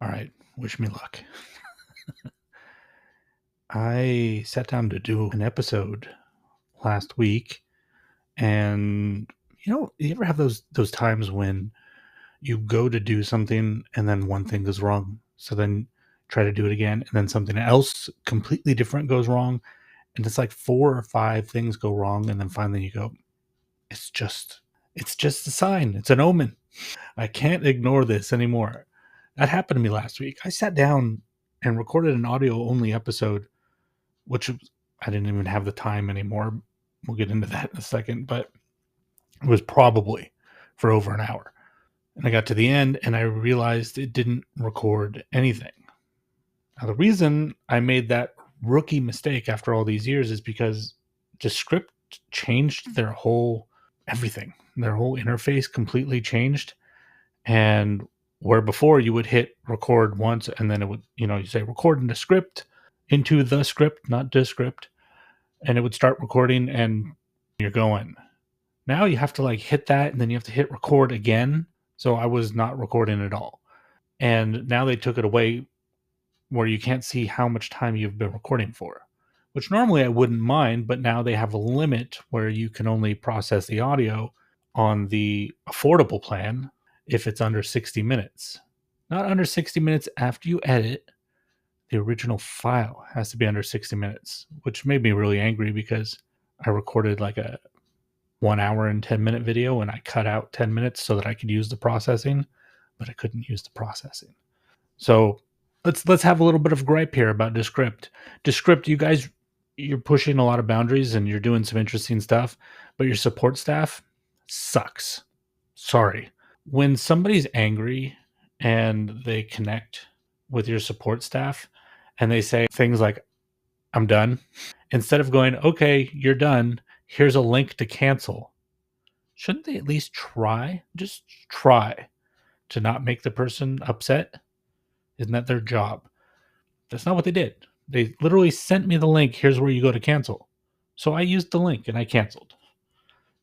All right, wish me luck. I sat down to do an episode last week, and you ever have those times when you go to do something and then one thing goes wrong, so then try to do it again, and then something else completely different goes wrong, and it's like 4 or 5 things go wrong, and then finally you go, it's just it's just a sign, it's an omen. I can't ignore this anymore. That happened to me last week. I sat down and recorded an audio only episode, which I didn't even have the time anymore. We'll get into that in a second, but it was probably for over an hour. And I got to the end and I realized it didn't record anything. Now, the reason I made that rookie mistake after all these years is because Descript changed their whole everything. Their whole interface completely changed. And where before you would hit record once and then it would, you say record in the script into the script, not Descript, and it would start recording and you're going. Now you have to like hit that and then you have to hit record again. So I was not recording at all. And now they took it away where you can't see how much time you've been recording for, which normally I wouldn't mind, but now they have a limit where you can only process the audio on the affordable plan if it's under 60 minutes. Not under 60 minutes after you edit. The original file has to be under 60 minutes, which made me really angry because I recorded like a 1 hour and 10-minute video and I cut out 10 minutes so that I could use the processing, but I couldn't use the processing. So let's have a little bit of gripe here about Descript. Descript, you guys, you're pushing a lot of boundaries and you're doing some interesting stuff, but your support staff sucks. Sorry. When somebody's angry and they connect with your support staff and they say things like, I'm done, instead of going, okay, you're done, here's a link to cancel, shouldn't they at least try? Just try to not make the person upset? Isn't that their job? That's not what they did. They literally sent me the link. Here's where you go to cancel. So I used the link and I canceled.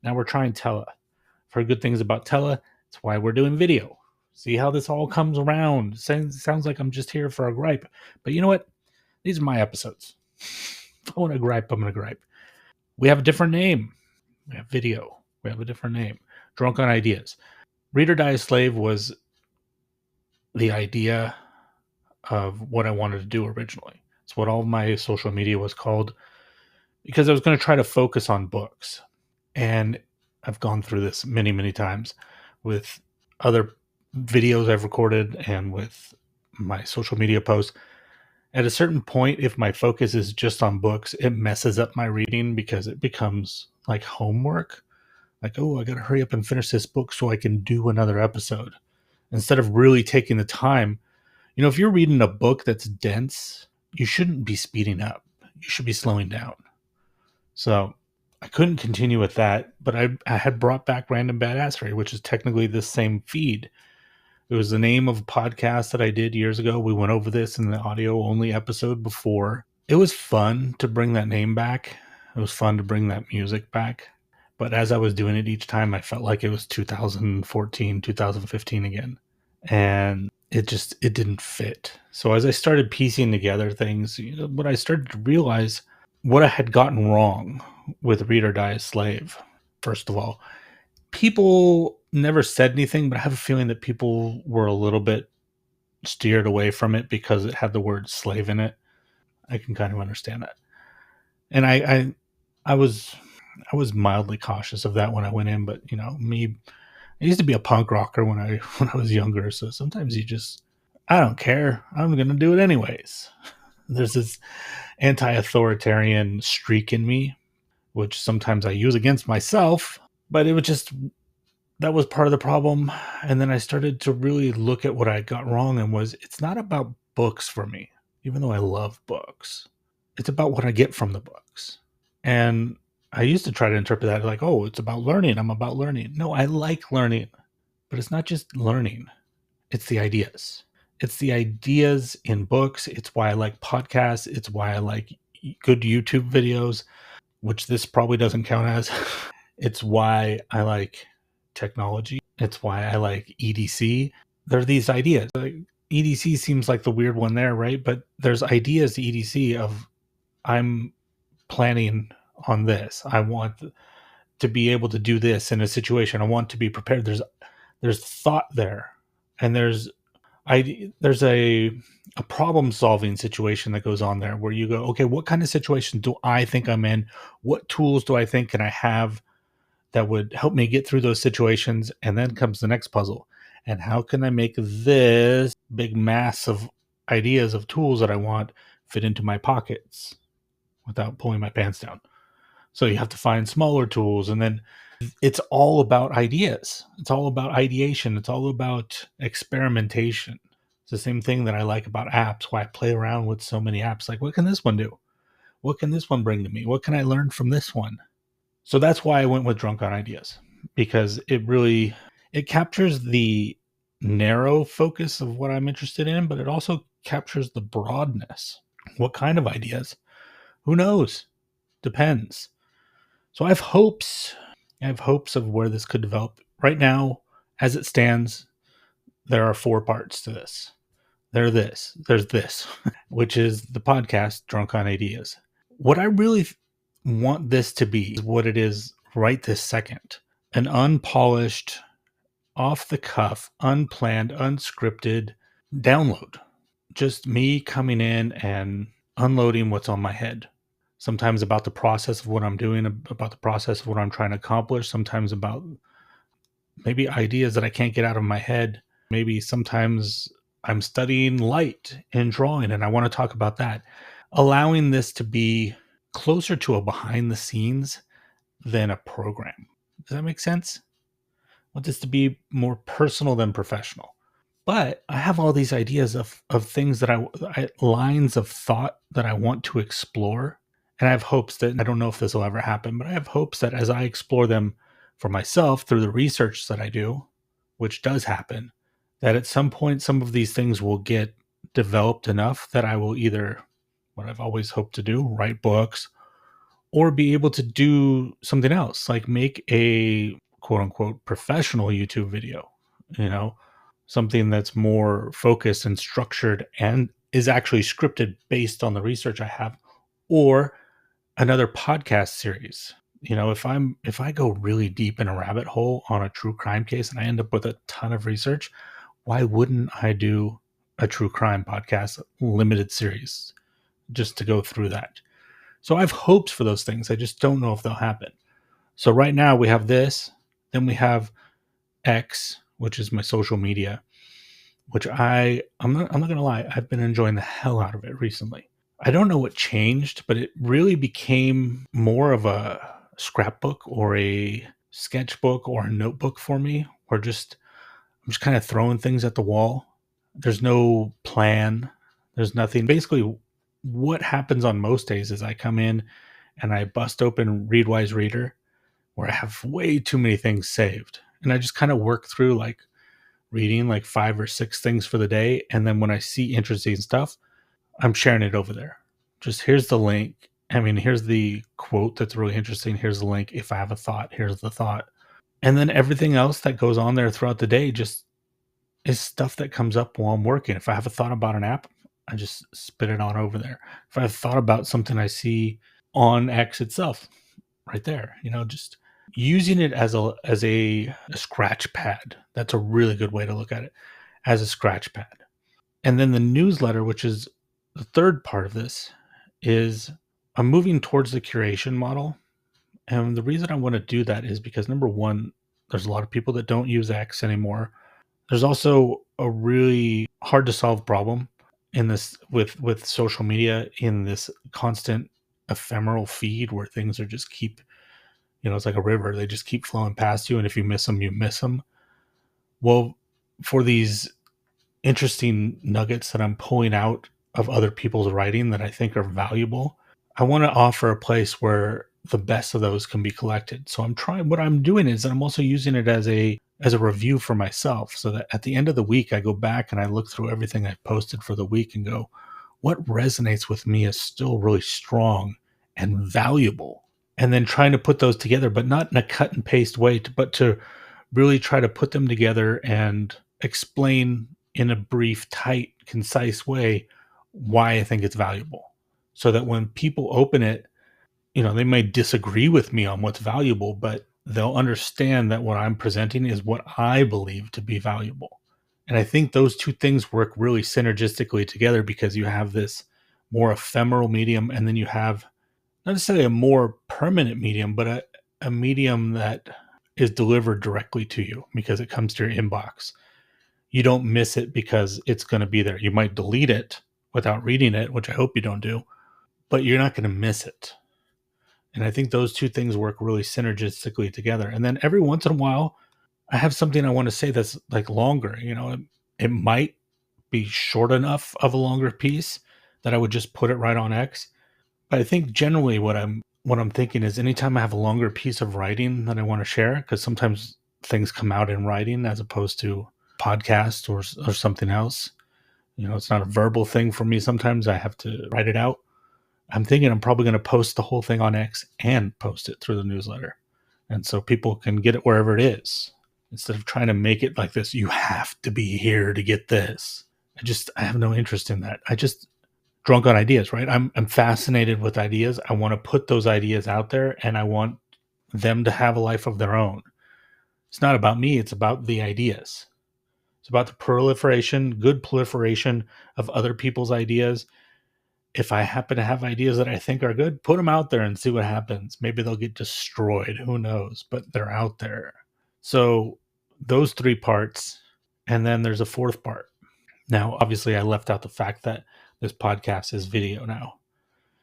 Now we're trying Tella. I've heard good things about Tella. That's why we're doing video. See how this all comes around. Sounds like I'm just here for a gripe. But you know what? These are my episodes. If I want to gripe, I'm going to gripe. We have a different name. We have video. We have a different name. Drunk on Ideas. Read or Die a Slave was the idea of what I wanted to do originally. It's what all of my social media was called because I was going to try to focus on books. And I've gone through this many, many times with other videos I've recorded and with my social media posts. At a certain point, if my focus is just on books, it messes up my reading because it becomes like homework. Like, oh, I got to hurry up and finish this book so I can do another episode. Instead of really taking the time. If you're reading a book that's dense, you shouldn't be speeding up. You should be slowing down. So I couldn't continue with that, but I had brought back Random Badassery, which is technically the same feed. It was the name of a podcast that I did years ago. We went over this in the audio only episode before. It was fun to bring that name back. It was fun to bring that music back. But as I was doing it each time, I felt like it was 2014, 2015 again. And it didn't fit. So as I started piecing together things, what I started to realize what I had gotten wrong with Read or Die a Slave. First of all, people never said anything, but I have a feeling that people were a little bit steered away from it because it had the word slave in it. I can kind of understand that. And I was mildly cautious of that when I went in, but me, I used to be a punk rocker when I was younger, so sometimes I don't care. I'm going to do it anyways. There's this anti-authoritarian streak in me, which sometimes I use against myself, but that was part of the problem. And then I started to really look at what I got wrong and it's not about books for me, even though I love books. It's about what I get from the books. And I used to try to interpret that like, oh, it's about learning. I'm about learning. No, I like learning, but it's not just learning. It's the ideas. It's the ideas in books. It's why I like podcasts. It's why I like good YouTube videos, which this probably doesn't count as. It's why I like technology. It's why I like EDC. There are these ideas. Like, EDC seems like the weird one there, right? But there's ideas to EDC of I'm planning on this. I want to be able to do this in a situation. I want to be prepared. There's thought there, and there's a problem solving situation that goes on there where you go, okay, what kind of situation do I think I'm in? What tools do I think can I have that would help me get through those situations? And then comes the next puzzle. And how can I make this big mass of ideas of tools that I want fit into my pockets without pulling my pants down? So you have to find smaller tools, and then it's all about ideas. It's all about ideation. It's all about experimentation. It's the same thing that I like about apps, why I play around with so many apps. Like, what can this one do? What can this one bring to me? What can I learn from this one? So that's why I went with Drunk on Ideas, because it captures the narrow focus of what I'm interested in, but it also captures the broadness. What kind of ideas? Who knows? Depends. So I have hopes. I have hopes of where this could develop. Right now, as it stands, there are 4 parts to this. There's this, which is the podcast Drunk on Ideas. What I really want this to be is what it is right this second. An unpolished, off the cuff, unplanned, unscripted download. Just me coming in and unloading what's on my head. Sometimes about the process of what I'm doing, about the process of what I'm trying to accomplish, sometimes about maybe ideas that I can't get out of my head. Maybe sometimes I'm studying light and drawing and I want to talk about that. Allowing this to be closer to a behind the scenes than a program. Does that make sense? I want this to be more personal than professional. But I have all these ideas of things that lines of thought that I want to explore. And I have hopes that, I don't know if this will ever happen, but I have hopes that as I explore them for myself through the research that I do, which does happen, that at some point some of these things will get developed enough that I will either, what I've always hoped to do, write books, or be able to do something else, like make a quote unquote professional YouTube video, something that's more focused and structured and is actually scripted based on the research I have, or another podcast series. If I go really deep in a rabbit hole on a true crime case and I end up with a ton of research, why wouldn't I do a true crime podcast limited series just to go through that? So I have hopes for those things. I just don't know if they'll happen. So right now we have this, then we have X, which is my social media, which I'm not going to lie, I've been enjoying the hell out of it recently. I don't know what changed, but it really became more of a scrapbook or a sketchbook or a notebook for me, where I'm just kind of throwing things at the wall. There's no plan. There's nothing. Basically, what happens on most days is I come in and I bust open Readwise Reader, where I have way too many things saved. And I just kind of work through like reading like 5 or 6 things for the day. And then when I see interesting stuff, I'm sharing it over there. Just here's the link. I mean, here's the quote that's really interesting. Here's the link. If I have a thought, here's the thought. And then everything else that goes on there throughout the day just is stuff that comes up while I'm working. If I have a thought about an app, I just spit it on over there. If I've thought about something I see on X itself, right there, just using it as a scratch pad. That's a really good way to look at it, as a scratch pad. And then the newsletter, which is the third part of this, is I'm moving towards the curation model. And the reason I want to do that is because, number one, there's a lot of people that don't use X anymore. There's also a really hard to solve problem in this with social media, in this constant ephemeral feed where things are just keep, it's like a river. They just keep flowing past you. And if you miss them, you miss them. Well, for these interesting nuggets that I'm pulling out of other people's writing that I think are valuable, I want to offer a place where the best of those can be collected. So what I'm doing is that I'm also using it as a review for myself, so that at the end of the week, I go back and I look through everything I've posted for the week and go, what resonates with me is still really strong and valuable. And then trying to put those together, but not in a cut and paste way, but to really try to put them together and explain in a brief, tight, concise way why I think it's valuable. So that when people open it, they may disagree with me on what's valuable, but they'll understand that what I'm presenting is what I believe to be valuable. And I think those two things work really synergistically together because you have this more ephemeral medium, and then you have not necessarily a more permanent medium, but a medium that is delivered directly to you because it comes to your inbox. You don't miss it because it's going to be there. You might delete it without reading it, which I hope you don't do, but you're not going to miss it. And I think those two things work really synergistically together. And then every once in a while, I have something I want to say that's like longer. It might be short enough of a longer piece that I would just put it right on X. But I think generally what I'm thinking is anytime I have a longer piece of writing that I want to share, because sometimes things come out in writing as opposed to podcast or something else. It's not a verbal thing for me. Sometimes I have to write it out. I'm thinking I'm probably going to post the whole thing on X and post it through the newsletter. And so people can get it wherever it is instead of trying to make it like this. You have to be here to get this. I have no interest in that. I just drunk on ideas, right? I'm fascinated with ideas. I want to put those ideas out there and I want them to have a life of their own. It's not about me. It's about the ideas. It's about the good proliferation of other people's ideas. If I happen to have ideas that I think are good, put them out there and see what happens. Maybe they'll get destroyed. Who knows? But they're out there. So those three parts. And then there's a fourth part. Now, obviously, I left out the fact that this podcast is video now.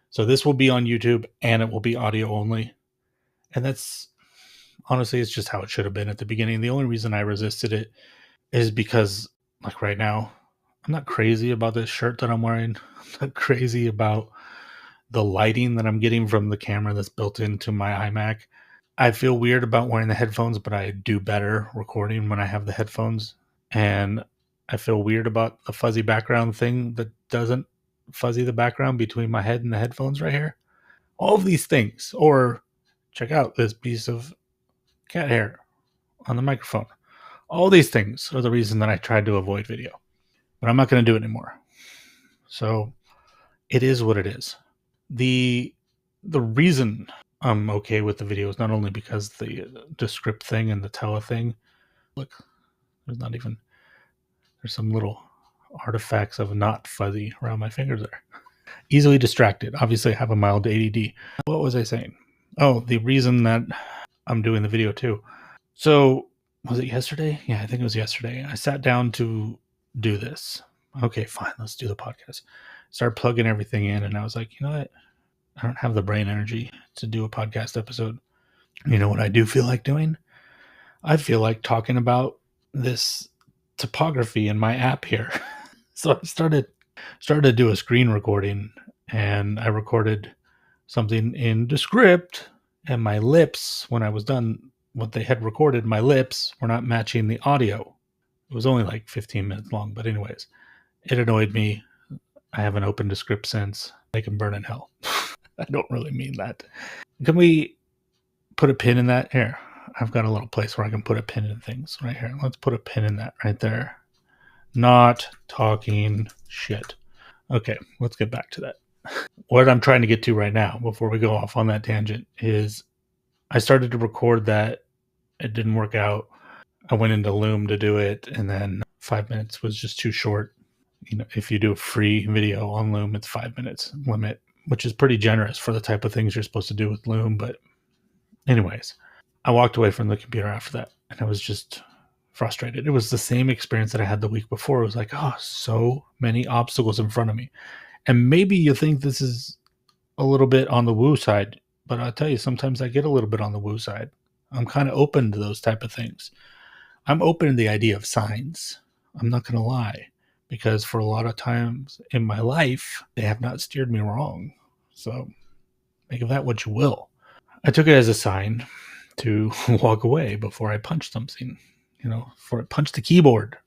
So this will be on YouTube and it will be audio only. And that's honestly, it's just how it should have been at the beginning. The only reason I resisted it is because, like right now, I'm not crazy about this shirt that I'm wearing. I'm not crazy about the lighting that I'm getting from the camera that's built into my iMac. I feel weird about wearing the headphones, but I do better recording when I have the headphones. And I feel weird about the fuzzy background thing that doesn't fuzzy the background between my head and the headphones right here. All of these things. Or check out this piece of cat hair on the microphone. All these things are the reason that I tried to avoid video. But I'm not going to do it anymore. So it is what it is. The reason I'm okay with the video is not only because the Descript thing and the Tella thing. Look, there's some little artifacts of not fuzzy around my fingers there. Easily distracted. Obviously, I have a mild ADD. What was I saying? Oh, the reason that I'm doing the video too. So, was it yesterday? Yeah, I think it was yesterday. I sat down to do this. Okay, fine. Let's do the podcast. Start plugging everything in. And I was like, you know what? I don't have the brain energy to do a podcast episode. You know what I do feel like doing? I feel like talking about this topography in my app here. So I started to do a screen recording, and I recorded something in Descript, and my lips, when I was done what they had recorded, my lips were not matching the audio. It was only like 15 minutes long, but anyways, it annoyed me. I haven't opened Descript since. They can burn in hell. I don't really mean that. Can we put a pin in that? Here, I've got a little place where I can put a pin in things right here. Let's put a pin in that right there. Not talking shit. Okay, let's get back to that. What I'm trying to get to right now, before we go off on that tangent, is I started to record that. It didn't work out. I went into Loom to do it, and then 5 minutes was just too short. If you do a free video on Loom, it's 5 minutes limit, which is pretty generous for the type of things you're supposed to do with Loom. But anyways, I walked away from the computer after that, and I was just frustrated. It was the same experience that I had the week before. It was like, oh, so many obstacles in front of me. And maybe you think this is a little bit on the woo side, but I'll tell you, sometimes I get a little bit on the woo side. I'm kind of open to those type of things. I'm open to the idea of signs. I'm not going to lie, because for a lot of times in my life, they have not steered me wrong. So make of that what you will. I took it as a sign to walk away before I punched something, before I punched the keyboard.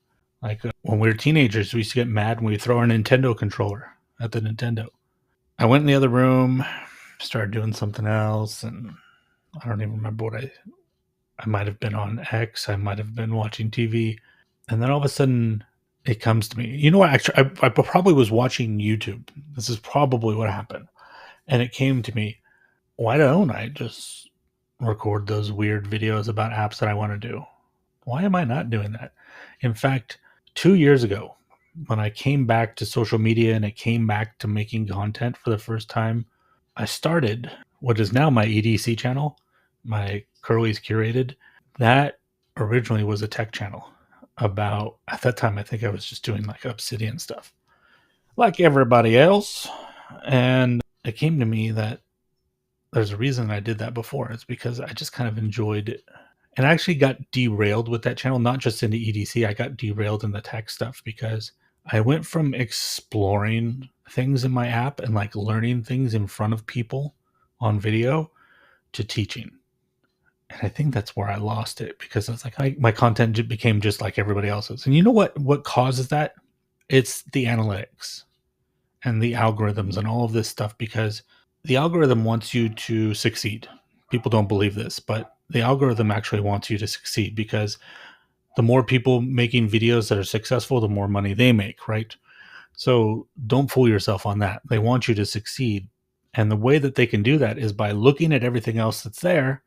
Like when we were teenagers, we used to get mad when we throw our Nintendo controller at the Nintendo. I went in the other room, started doing something else, and I don't even remember what I might have been on X, I might have been watching TV, and then all of a sudden it comes to me. You know what? Actually, I probably was watching YouTube. This is probably what happened. And it came to me, why don't I just record those weird videos about apps that I want to do? Why am I not doing that? In fact, 2 years ago, when I came back to social media and I came back to making content for the first time, I started what is now my EDC channel, my Curly's Curated. That originally was a tech channel about, at that time, I think I was just doing like Obsidian stuff, like everybody else. And it came to me that there's a reason I did that before. It's because I just kind of enjoyed it. And I actually got derailed with that channel, not just into EDC. I got derailed in the tech stuff because I went from exploring things in my app and like learning things in front of people on video to teaching. And I think that's where I lost it because it's like my content became just like everybody else's. And you know what causes that? It's the analytics and the algorithms and all of this stuff, because the algorithm wants you to succeed. People don't believe this, but the algorithm actually wants you to succeed because the more people making videos that are successful, the more money they make, right? So don't fool yourself on that. They want you to succeed. And the way that they can do that is by looking at everything else that's there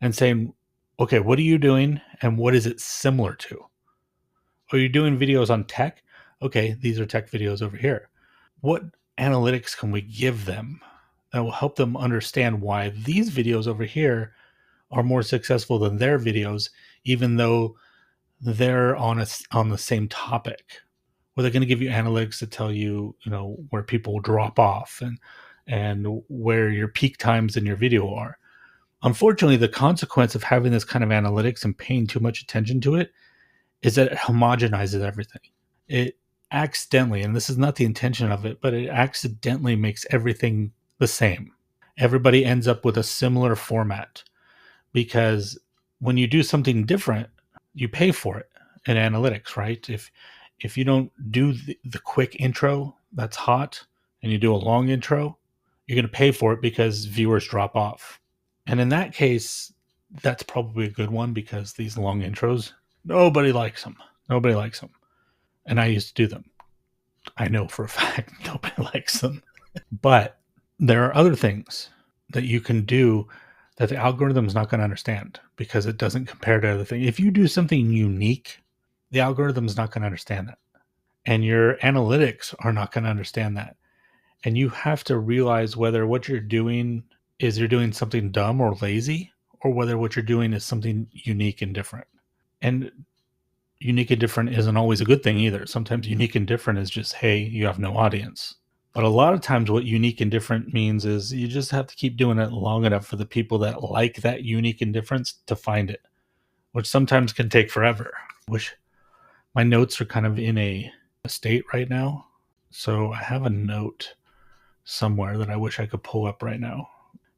and saying, okay, what are you doing and what is it similar to? Are you doing videos on tech? Okay, these are tech videos over here. What analytics can we give them that will help them understand why these videos over here are more successful than their videos, even though they're on the same topic? Well, they're going to give you analytics to tell you, where people drop off and where your peak times in your video are. Unfortunately, the consequence of having this kind of analytics and paying too much attention to it is that it homogenizes everything. It accidentally, and this is not the intention of it, but it accidentally makes everything the same. Everybody ends up with a similar format because when you do something different, you pay for it in analytics, right? If you don't do the quick intro that's hot and you do a long intro, you're going to pay for it because viewers drop off. And in that case, that's probably a good one because these long intros, nobody likes them. Nobody likes them. And I used to do them. I know for a fact nobody likes them. But there are other things that you can do that the algorithm is not going to understand because it doesn't compare to other things. If you do something unique, the algorithm is not going to understand that. And your analytics are not going to understand that. And you have to realize whether what you're doing is you're doing something dumb or lazy, or whether what you're doing is something unique and different. And unique and different isn't always a good thing either. Sometimes unique and different is just, hey, you have no audience. But a lot of times what unique and different means is you just have to keep doing it long enough for the people that like that unique and difference to find it, which sometimes can take forever. Which my notes are kind of in a state right now. So I have a note somewhere that I wish I could pull up right now.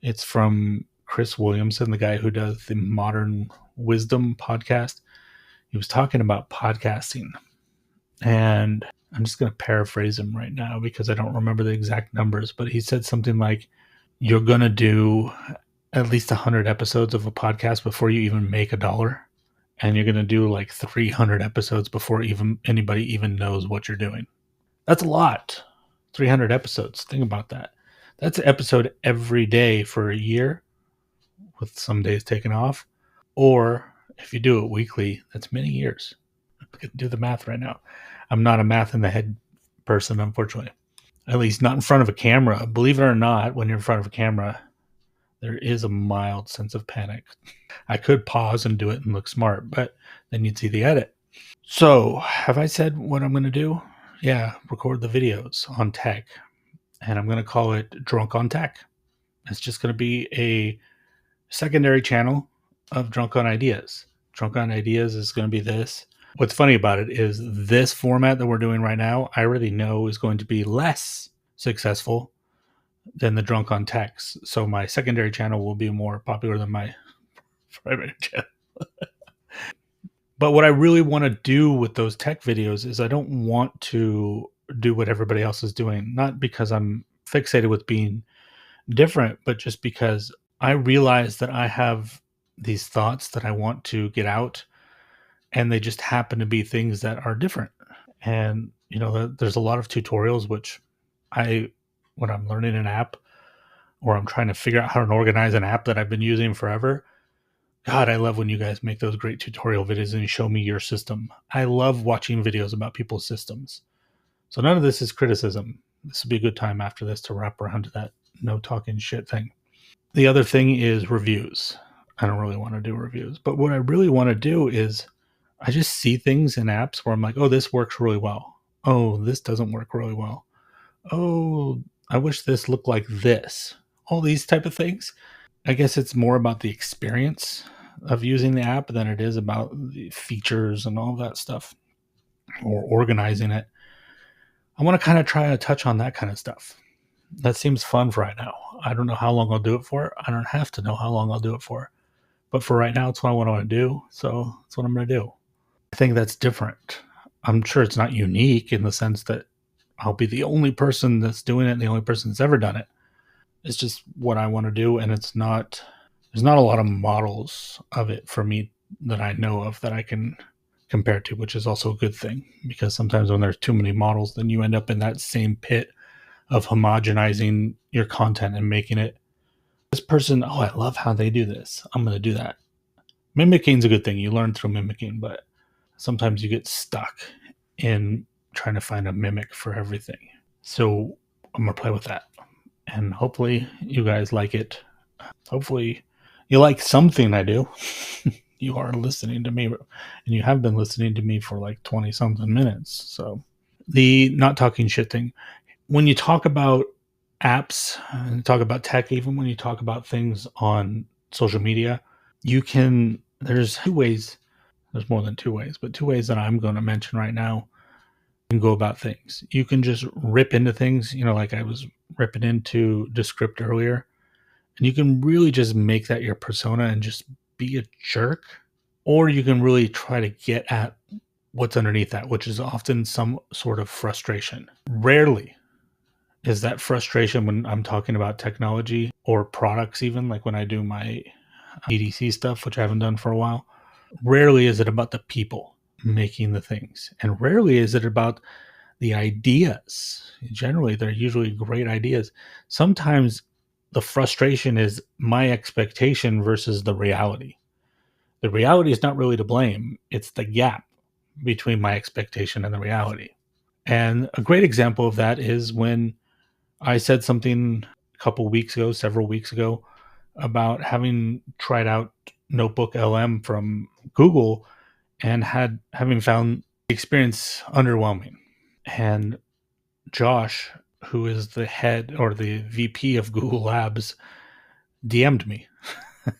It's from Chris Williamson, the guy who does the Modern Wisdom podcast. He was talking about podcasting, and I'm just going to paraphrase him right now because I don't remember the exact numbers, but he said something like, you're going to do at least 100 episodes of a podcast before you even make $1. And you're going to do like 300 episodes before even anybody even knows what you're doing. That's a lot. 300 episodes. Think about that. That's an episode every day for a year, with some days taken off. Or if you do it weekly, that's many years. I can do the math right now. I'm not a math in the head person, unfortunately. At least not in front of a camera. Believe it or not, when you're in front of a camera, there is a mild sense of panic. I could pause and do it and look smart, but then you'd see the edit. So, have I said what I'm going to do? Yeah, record the videos on tech. And I'm going to call it Drunk on Tech. It's just going to be a secondary channel of Drunk on Ideas. Drunk on Ideas is going to be this. What's funny about it is this format that we're doing right now, I already know is going to be less successful than the Drunk on Techs. So my secondary channel will be more popular than my primary channel. But what I really want to do with those tech videos is I don't want to do what everybody else is doing. Not because I'm fixated with being different, but just because I realize that I have these thoughts that I want to get out, and they just happen to be things that are different. And there's a lot of tutorials which I when I'm learning an app or I'm trying to figure out how to organize an app that I've been using forever. God, I love when you guys make those great tutorial videos and you show me your system. I love watching videos about people's systems. So none of this is criticism. This would be a good time after this to wrap around to that no talking shit thing. The other thing is reviews. I don't really want to do reviews, but what I really want to do is I just see things in apps where I'm like, oh, this works really well. Oh, this doesn't work really well. Oh, I wish this looked like this. All these type of things. I guess it's more about the experience of using the app than it is about the features and all that stuff or organizing it. I want to kind of try to touch on that kind of stuff. That seems fun for right now. I don't know how long I'll do it for. I don't have to know how long I'll do it for. But for right now, it's what I want to do. So that's what I'm going to do. I think that's different. I'm sure it's not unique in the sense that I'll be the only person that's doing it and the only person that's ever done it. It's just what I want to do. And there's not a lot of models of it for me that I know of that I can compare to, which is also a good thing because sometimes when there's too many models, then you end up in that same pit of homogenizing your content and making it this person. Oh, I love how they do this. I'm going to do that. Mimicking is a good thing. You learn through mimicking, but sometimes you get stuck in trying to find a mimic for everything. So I'm going to play with that. And hopefully you guys like it. Hopefully you like something I do. You are listening to me, and you have been listening to me for like 20 something minutes. So the not talking shit thing, when you talk about apps and talk about tech, even when you talk about things on social media, there's two ways. There's more than two ways, but two ways that I'm going to mention right now. You can go about things. You can just rip into things, like I was ripping into Descript earlier. And you can really just make that your persona and just be a jerk. Or you can really try to get at what's underneath that, which is often some sort of frustration. Rarely is that frustration when I'm talking about technology or products, even like when I do my EDC stuff, which I haven't done for a while. Rarely is it about the people making the things. And rarely is it about the ideas. Generally, they're usually great ideas. Sometimes the frustration is my expectation versus the reality. The reality is not really to blame. It's the gap between my expectation and the reality. And a great example of that is when I said something several weeks ago, about having tried out Notebook LM from Google and having found the experience underwhelming. And Josh, who is the head or the VP of Google Labs, DM'd me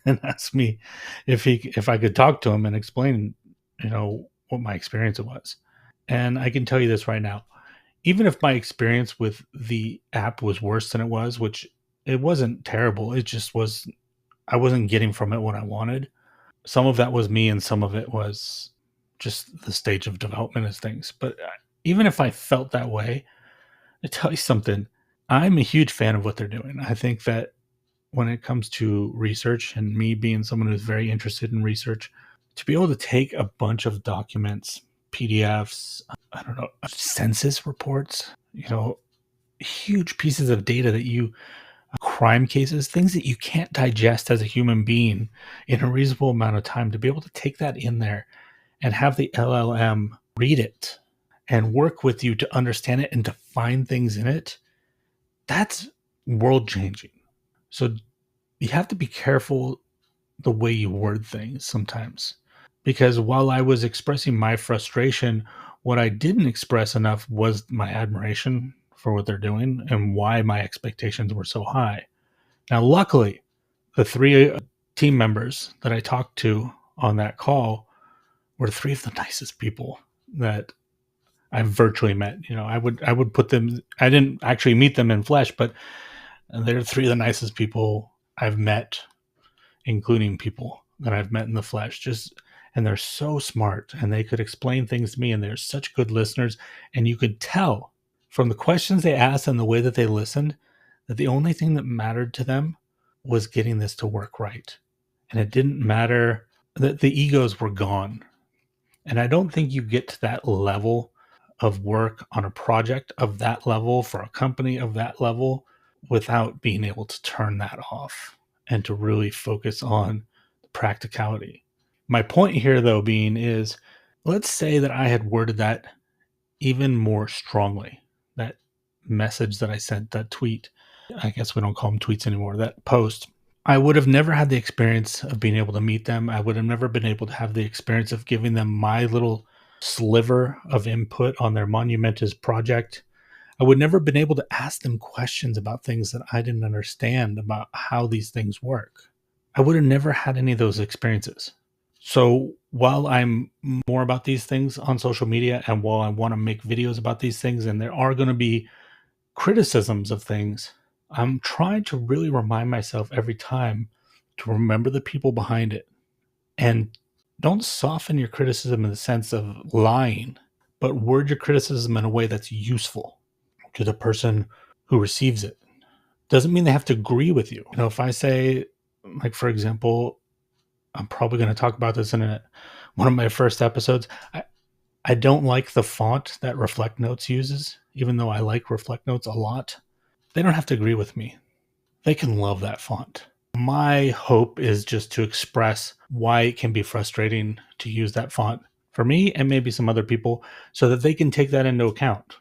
and asked me if I could talk to him and explain, what my experience was. And I can tell you this right now. Even if my experience with the app was worse than it was, which it wasn't terrible, it just was I wasn't getting from it what I wanted. Some of that was me and some of it was just the stage of development of things. But even if I felt that way, I tell you something, I'm a huge fan of what they're doing. I think that when it comes to research and me being someone who's very interested in research, to be able to take a bunch of documents, PDFs, I don't know, census reports, huge pieces of data crime cases, things that you can't digest as a human being in a reasonable amount of time, to be able to take that in there and have the LLM read it and work with you to understand it and to find things in it, that's world changing. So you have to be careful the way you word things sometimes. Because while I was expressing my frustration, what I didn't express enough was my admiration for what they're doing and why my expectations were so high. Now, luckily, the three team members that I talked to on that call were three of the nicest people that I've virtually met. I would put them. I didn't actually meet them in flesh, but they're three of the nicest people I've met, including people that I've met in the flesh. And they're so smart, and they could explain things to me, and they're such good listeners. And you could tell from the questions they asked and the way that they listened that the only thing that mattered to them was getting this to work right. And it didn't matter that the egos were gone. And I don't think you get to that level of work on a project of that level for a company of that level without being able to turn that off and to really focus on the practicality. My point here, though, being is, let's say that I had worded that even more strongly, that message that I sent, that tweet. I guess we don't call them tweets anymore, that post. I would have never had the experience of being able to meet them. I would have never been able to have the experience of giving them my little sliver of input on their monumentous project. I would never have been able to ask them questions about things that I didn't understand about how these things work. I would have never had any of those experiences. So while I'm more about these things on social media and while I want to make videos about these things, and there are going to be criticisms of things, I'm trying to really remind myself every time to remember the people behind it and don't soften your criticism in the sense of lying, but word your criticism in a way that's useful to the person who receives it. Doesn't mean they have to agree with you. If I say, like, for example, I'm probably going to talk about this in one of my first episodes. I don't like the font that Reflect Notes uses, even though I like Reflect Notes a lot. They don't have to agree with me. They can love that font. My hope is just to express why it can be frustrating to use that font for me and maybe some other people so that they can take that into account.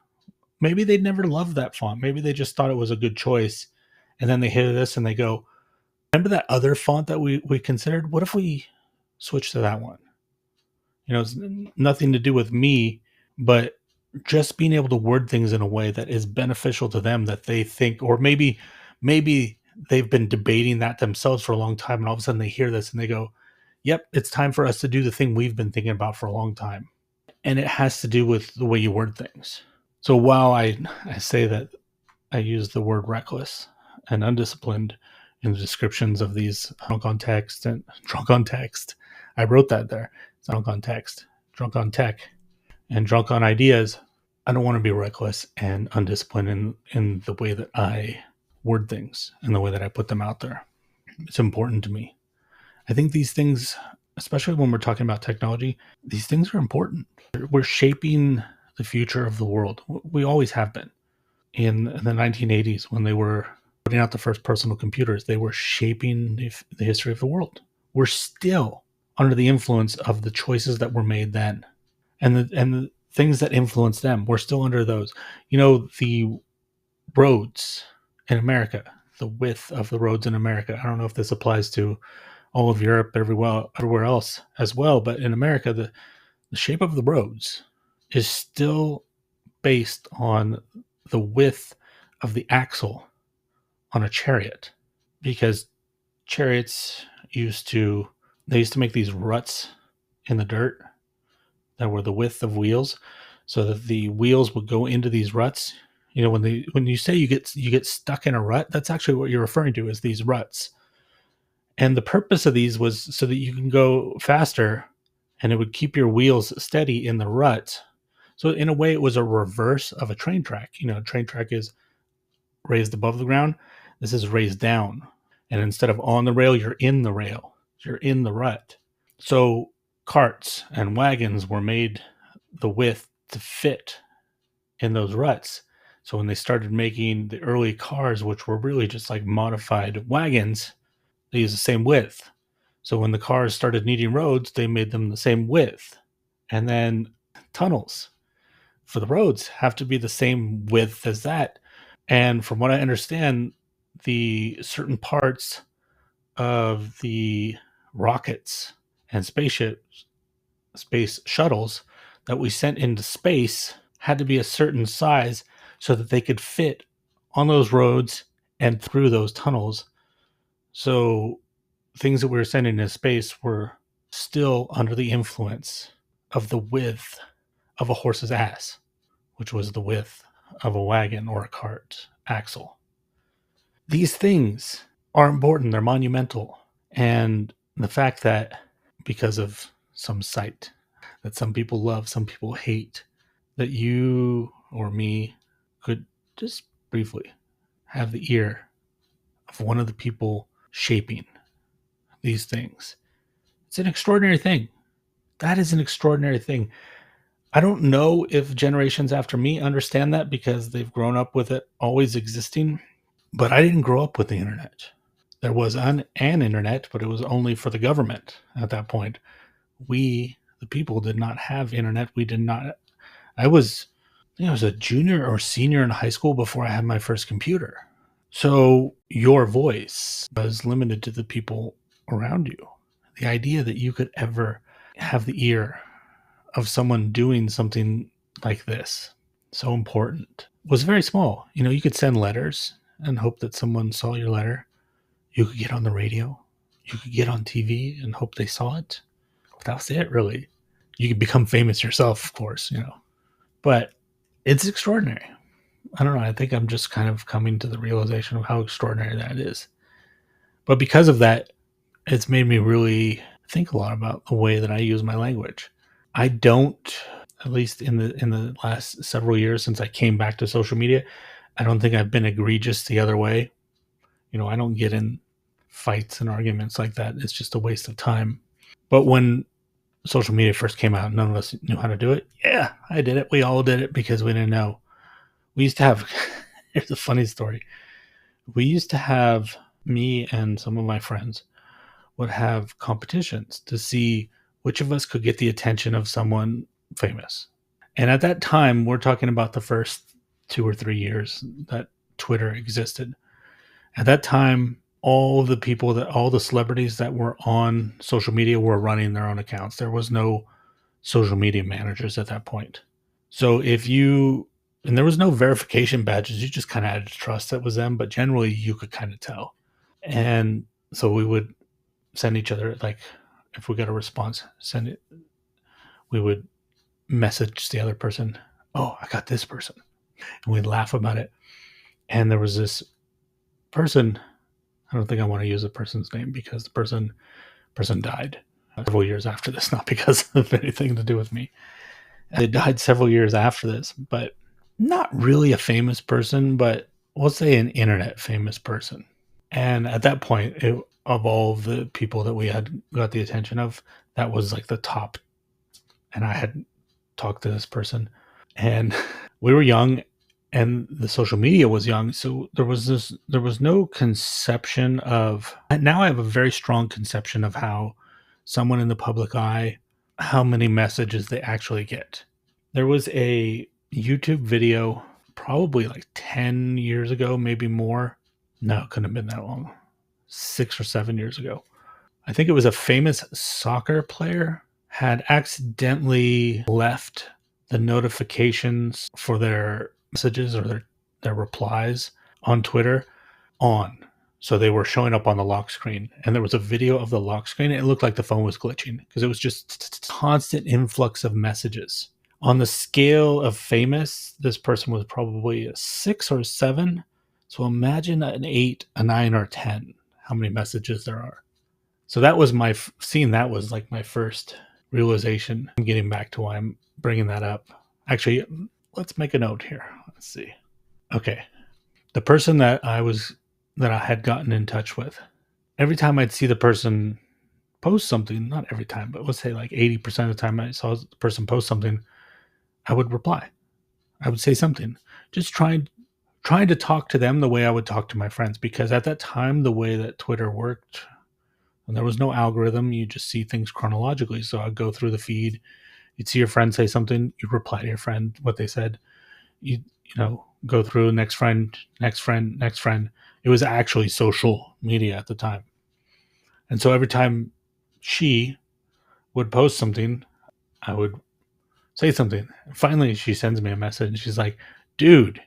Maybe they'd never loved that font. Maybe they just thought it was a good choice. And then they hear this and they go, remember that other font that we considered? What if we switch to that one? It's nothing to do with me, but just being able to word things in a way that is beneficial to them, that they think, or maybe they've been debating that themselves for a long time, and all of a sudden they hear this and they go, yep, it's time for us to do the thing we've been thinking about for a long time. And it has to do with the way you word things. So while I say that I use the word reckless and undisciplined in the descriptions of these drunk on text and drunk on text, I wrote that there. It's drunk on text, drunk on tech, and drunk on ideas. I don't want to be reckless and undisciplined in the way that I word things and the way that I put them out there. It's important to me. I think these things, especially when we're talking about technology, these things are important. We're shaping the future of the world. We always have been. In the 1980s, when they were putting out the first personal computers, they were shaping the history of the world. We're still under the influence of the choices that were made then, and the things that influenced them. We're still under those. The roads in America, the width of the roads in America. I don't know if this applies to all of Europe, everywhere else as well, but in America, the shape of the roads is still based on the width of the axle on a chariot, because chariots used to make these ruts in the dirt that were the width of wheels, so that the wheels would go into these ruts. When you say you get stuck in a rut, that's actually what you're referring to, is these ruts. And the purpose of these was so that you can go faster and it would keep your wheels steady in the rut. So in a way, it was a reverse of a train track. A train track is raised above the ground. This is raised down. And instead of on the rail, you're in the rail. You're in the rut. So carts and wagons were made the width to fit in those ruts. So when they started making the early cars, which were really just like modified wagons, they used the same width. So when the cars started needing roads, they made them the same width. And then tunnels for the roads have to be the same width as that. And from what I understand, the certain parts of the rockets and space shuttles that we sent into space had to be a certain size so that they could fit on those roads and through those tunnels. So things that we were sending into space were still under the influence of the width of a horse's ass, which was the width of a wagon or a cart axle. These things are important, they're monumental. And the fact that because of some site that some people love, some people hate, that you or me could just briefly have the ear of one of the people shaping these things. It's an extraordinary thing. That is an extraordinary thing. I don't know if generations after me understand that because they've grown up with it always existing, but I didn't grow up with the internet. There was an internet, but it was only for the government at that point. We, the people, did not have internet. We did not. I was, I think I was a junior or senior in high school before I had my first computer. So your voice was limited to the people around you. The idea that you could ever have the ear of someone doing something like this, so important, was very small. You know, you could send letters and hope that someone saw your letter. You could get on the radio. You could get on TV and hope they saw it. That was it, really. You could become famous yourself, of course, you know. But it's extraordinary. I don't know. I think I'm just kind of coming to the realization of how extraordinary that is. But because of that, it's made me really think a lot about the way that I use my language. I don't, at least in the last several years since I came back to social media, I don't think I've been egregious the other way. You know, I don't get in fights and arguments like that. It's just a waste of time. But when social media first came out, none of us knew how to do it. Yeah, I did it. We all did it because we didn't know. We used to have, here's a funny story. We used to have, me and some of my friends would have competitions to see which of us could get the attention of someone famous. And at that time, we're talking about the first 2 or 3 years that Twitter existed. At that time, all the celebrities that were on social media were running their own accounts. There was no social media managers at that point. So and there was no verification badges, you just kind of had to trust it was them, but generally you could kind of tell. And so we would send each other, like, if we got a response, we would message the other person, oh, I got this person. And we'd laugh about it. And there was this person, I don't think I want to use the person's name because the person died several years after this, not because of anything to do with me. They died several years after this, but not really a famous person, but we'll say an internet famous person. And at that point, of all the people that we had got the attention of, that was like the top. And I had talked to this person, and we were young, and the social media was young. So there was no conception of, now I have a very strong conception of how someone in the public eye, how many messages they actually get. There was a YouTube video probably like 10 years ago, maybe more. No, it couldn't have been that long. 6 or 7 years ago. I think it was a famous soccer player had accidentally left the notifications for their messages or their replies on Twitter on. So they were showing up on the lock screen, and there was a video of the lock screen. It looked like the phone was glitching because it was just constant influx of messages. On the scale of famous, this person was probably a 6 or 7. So imagine an 8, a 9, or 10, how many messages there are. So that was seeing that was like my first realization. I'm getting back to why I'm bringing that up. Actually, let's make a note here. Let's see. Okay. The person that I had gotten in touch with, every time I'd see the person post something, not every time, but let's say like 80% of the time I saw the person post something, I would reply. I would say something. Just trying to talk to them the way I would talk to my friends, because at that time, the way that Twitter worked, and there was no algorithm, you just see things chronologically. So I'd go through the feed, you'd see your friend say something, you'd reply to your friend what they said. You go through next friend, next friend, next friend. It was actually social media at the time. And so every time she would post something, I would say something. Finally, she sends me a message and she's like, dude,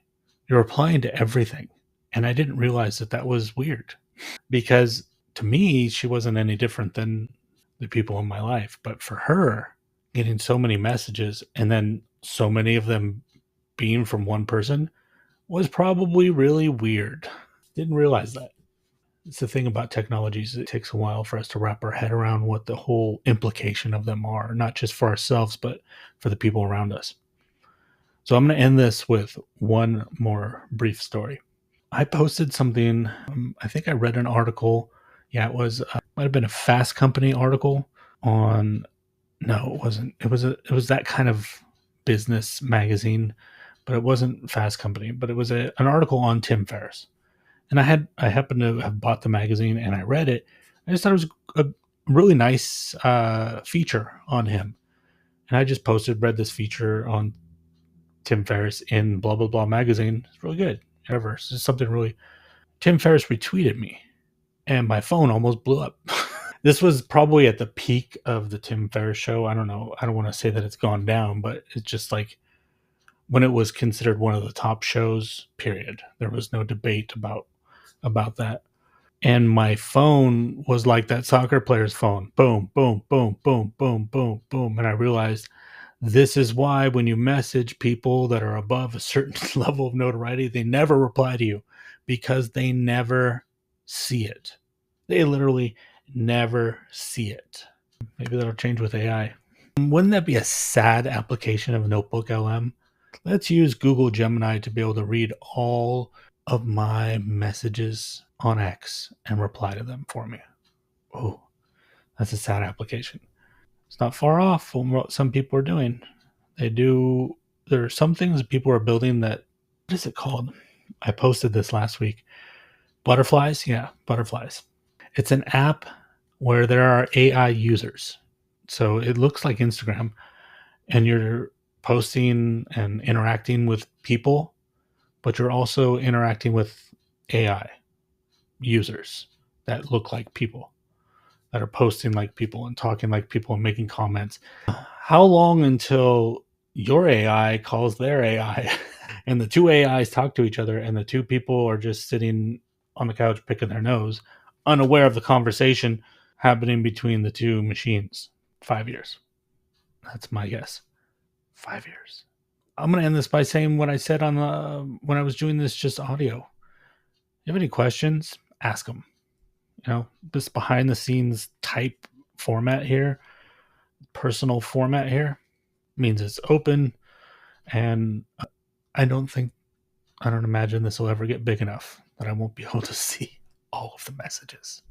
you're replying to everything. And I didn't realize that was weird, because to me, she wasn't any different than the people in my life. But for her, getting so many messages and then so many of them being from one person was probably really weird. Didn't realize that. It's the thing about technologies. It takes a while for us to wrap our head around what the whole implication of them are, not just for ourselves, but for the people around us. So I'm going to end this with one more brief story. I posted something. I think I read an article. Yeah, it was, might have been a Fast Company article on, no, it wasn't. It was that kind of business magazine, but it wasn't Fast Company, but it was an article on Tim Ferriss. And I happened to have bought the magazine and I read it. I just thought it was a really nice feature on him. And I just read this feature on Tim Ferriss in blah blah blah magazine. It's really good. Whatever. It's just something really. Tim Ferriss retweeted me, and my phone almost blew up. This was probably at the peak of the Tim Ferriss show. I don't know. I don't want to say that it's gone down, but it's just like when it was considered one of the top shows. Period. There was no debate about that. And my phone was like that soccer player's phone. Boom, boom, boom, boom, boom, boom, boom. And I realized this is why when you message people that are above a certain level of notoriety, they never reply to you because they never see it. They literally never see it. Maybe that'll change with AI. Wouldn't that be a sad application of Notebook LM? Let's use Google Gemini to be able to read all of my messages on X and reply to them for me. Oh, that's a sad application. It's not far off from what some people are doing. There are some things that people are building that, what is it called? I posted this last week. Butterflies? Yeah, butterflies. It's an app where there are AI users. So it looks like Instagram, and you're posting and interacting with people, but you're also interacting with AI users that look like people, that are posting like people and talking like people and making comments. How long until your AI calls their AI and the two AIs talk to each other and the two people are just sitting on the couch picking their nose, unaware of the conversation happening between the two machines? 5 years. That's my guess. 5 years. I'm going to end this by saying what I said on when I was doing this just audio. You have any questions? Ask them. This behind the scenes type format here, personal format here, means it's open, and I don't imagine this will ever get big enough that I won't be able to see all of the messages.